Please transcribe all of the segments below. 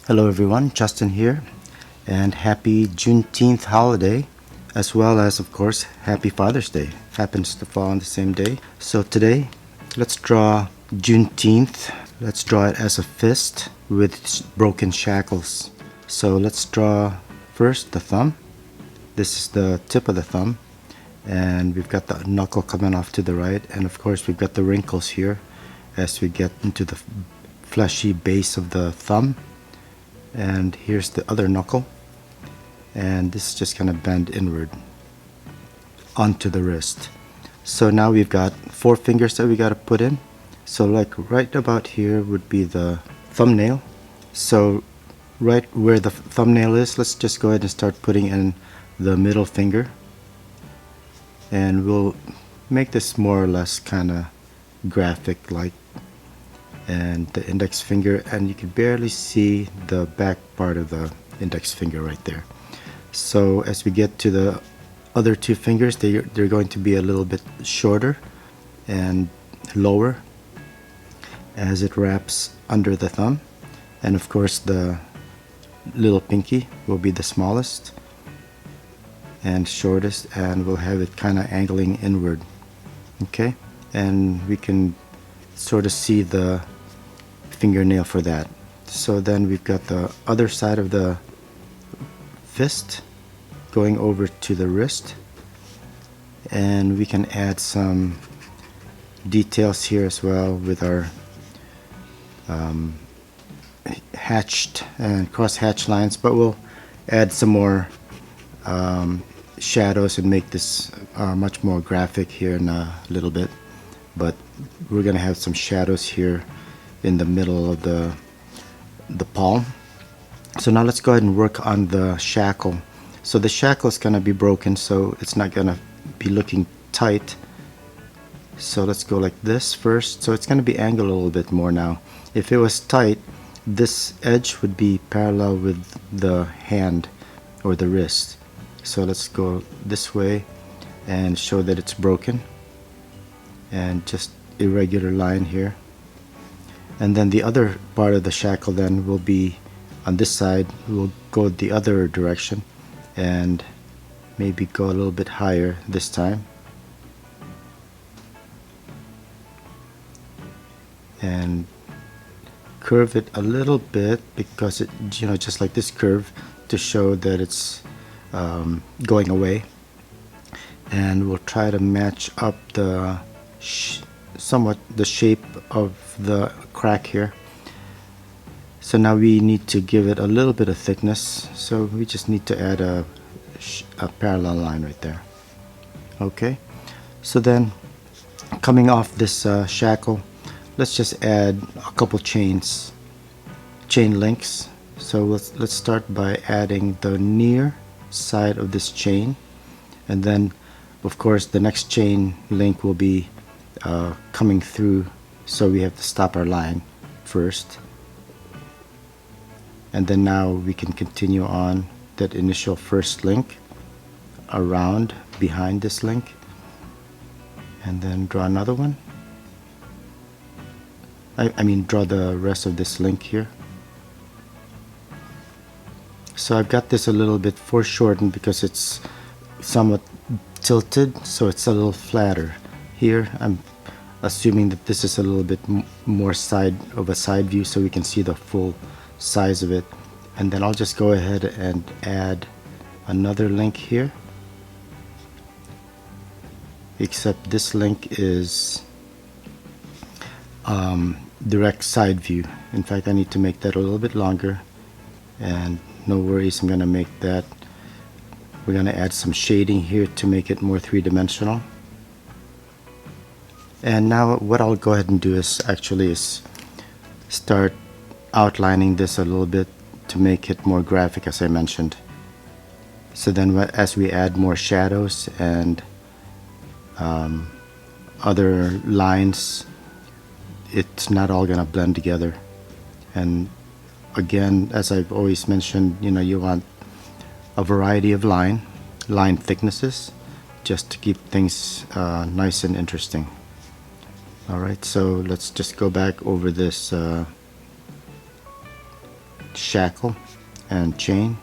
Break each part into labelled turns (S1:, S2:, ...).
S1: Hello everyone, Justin here, and happy Juneteenth holiday, as well as, of course, happy Father's Day. Happens to fall on the same day. So today, let's draw Juneteenth. Let's draw it as a fist with broken shackles. So let's draw first the thumb. This is the tip of the thumb, and we've got the knuckle coming off to the right, and of course we've got the wrinkles here as we get into the fleshy base of the thumb. And here's the other knuckle, and this is just gonna bend inward onto the wrist. So now we've got 4 fingers that we gotta put in. So like right about here would be the thumbnail. So right where the thumbnail is, let's just go ahead and start putting in the middle finger, and we'll make this more or less kind of graphic like, and the index finger, and you can barely see the back part of the index finger right there. So as we get to the other 2 fingers, they're going to be a little bit shorter and lower as it wraps under the thumb, and of course the little pinky will be the smallest and shortest, and we'll have it kind of angling inward. Okay, and we can sort of see the fingernail for that. So then we've got the other side of the fist going over to the wrist, and we can add some details here as well with our hatched and cross-hatched lines, but we'll add some more shadows and make this much more graphic here in a little bit. But we're gonna have some shadows here in the middle of the palm. So now let's go ahead and work on the shackle. So the shackle is gonna be broken, so it's not gonna be looking tight. So let's go like this first. So it's gonna be angled a little bit more now. If it was tight, this edge would be parallel with the hand or the wrist. So let's go this way and show that it's broken, and just irregular line here. And then the other part of the shackle then will be on this side. We'll go the other direction and maybe go a little bit higher this time, and curve it a little bit, because it, just like this curve, to show that it's going away. And we'll try to match up the somewhat the shape of the crack here. So now we need to give it a little bit of thickness, so we just need to add a parallel line right there. Okay, so then coming off this shackle, let's just add a couple chain links. So let's start by adding the near side of this chain, and then of course the next chain link will be coming through, so we have to stop our line first, and then now we can continue on that initial first link around behind this link, and then draw another one. I mean draw the rest of this link here. So I've got this a little bit foreshortened because it's somewhat tilted, so it's a little flatter. Here I'm assuming that this is a little bit more side view, so we can see the full size of it. And then I'll just go ahead and add another link here, except this link is direct side view. In fact, I need to make that a little bit longer, and no worries, I'm gonna make that, we're gonna add some shading here to make it more three-dimensional. And now what I'll go ahead and do is start outlining this a little bit to make it more graphic, as I mentioned. So then as we add more shadows and other lines, it's not all gonna blend together. And again, as I've always mentioned, you want a variety of line thicknesses, just to keep things nice and interesting. Alright, so let's just go back over this shackle and chain.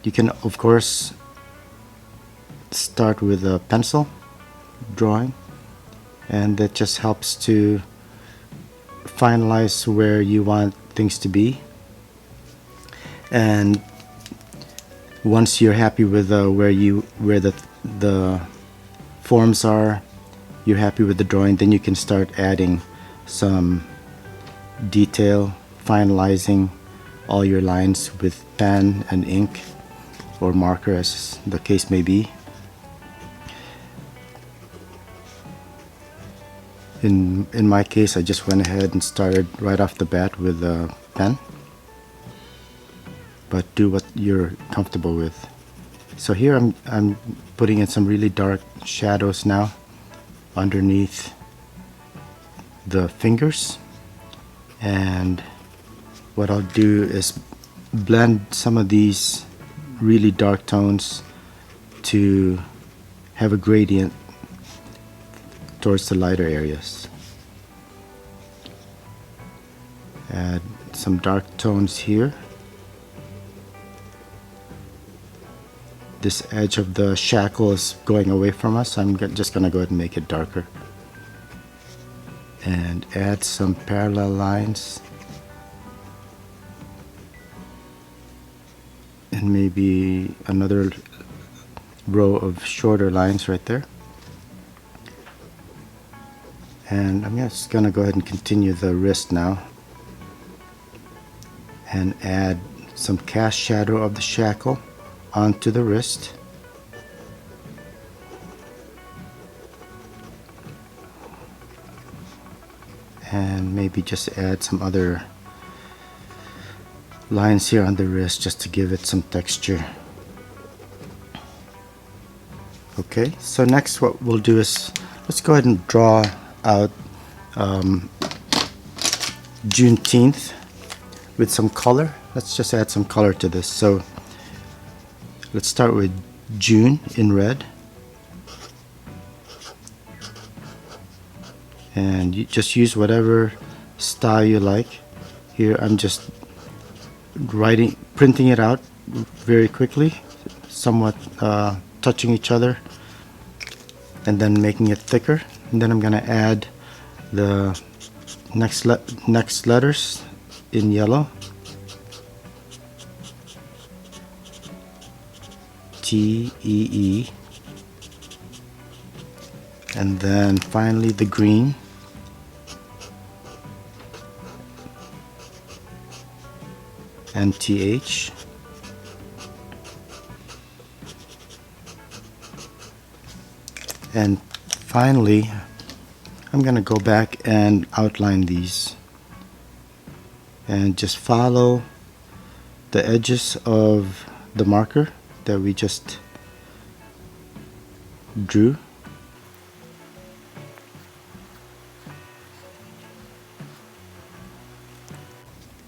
S1: You can of course start with a pencil drawing, and that just helps to finalize where you want things to be. And once you're happy with where the forms are, you're happy with the drawing, then you can start adding some detail, finalizing all your lines with pen and ink or marker, as the case may be. In my case, I just went ahead and started right off the bat with a pen, but do what you're comfortable with. So here I'm putting in some really dark shadows now underneath the fingers, and what I'll do is blend some of these really dark tones to have a gradient towards the lighter areas. Add some dark tones here. This edge of the shackle is going away from us, so I'm just going to go ahead and make it darker. And add some parallel lines. And maybe another row of shorter lines right there. And I'm just going to go ahead and continue the wrist now. And add some cast shadow of the shackle onto the wrist. And maybe just add some other lines here on the wrist just to give it some texture. Okay, so next what we'll do is let's go ahead and draw out Juneteenth with some color. Let's just add some color to this. So let's start with June in red, and you just use whatever style you like. Here I'm just printing it out very quickly, somewhat touching each other, and then making it thicker. And then I'm gonna add the next letters in yellow. T, E, E. And then finally the green. And TH. And finally, I'm going to go back and outline these and just follow the edges of the marker that we just drew.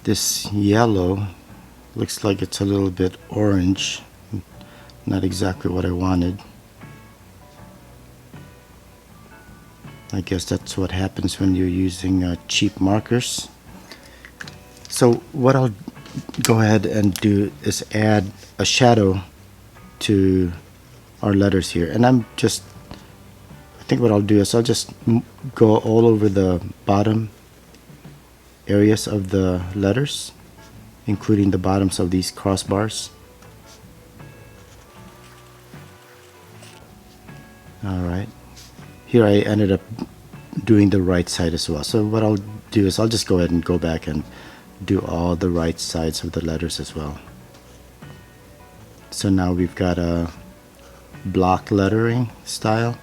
S1: This yellow looks like it's a little bit orange, not exactly what I wanted. I guess that's what happens when you're using cheap markers. So what I'll go ahead and do is add a shadow to our letters here, and I think what I'll do is I'll just go all over the bottom areas of the letters, including the bottoms of these crossbars. Alright, here I ended up doing the right side as well. So what I'll do is I'll just go ahead and go back and do all the right sides of the letters as well. So now we've got a block lettering style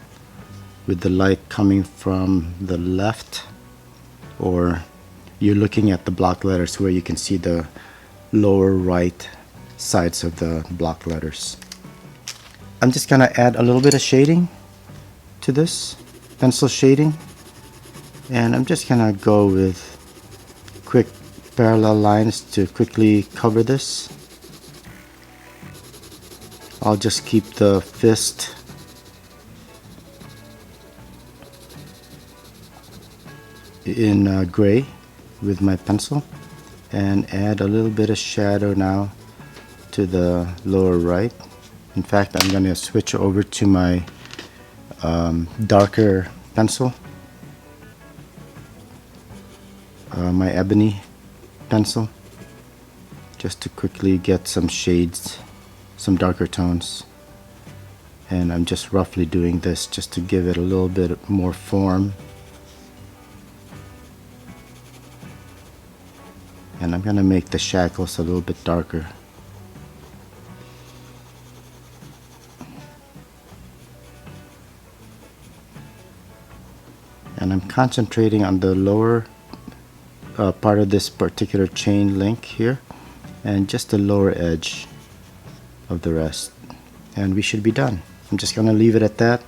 S1: with the light coming from the left, or you're looking at the block letters where you can see the lower right sides of the block letters. I'm just gonna add a little bit of shading to this, pencil shading, and I'm just gonna go with quick parallel lines to quickly cover this. I'll just keep the fist in gray with my pencil and add a little bit of shadow now to the lower right. In fact, I'm going to switch over to my darker pencil, my ebony pencil, just to quickly get some shades, some darker tones. And I'm just roughly doing this just to give it a little bit more form. And I'm going to make the shackles a little bit darker. And I'm concentrating on the lower part of this particular chain link here and just the lower edge of the rest. And we should be done. I'm just going to leave it at that.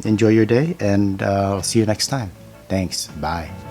S1: Enjoy your day, and I'll see you next time. Thanks. Bye.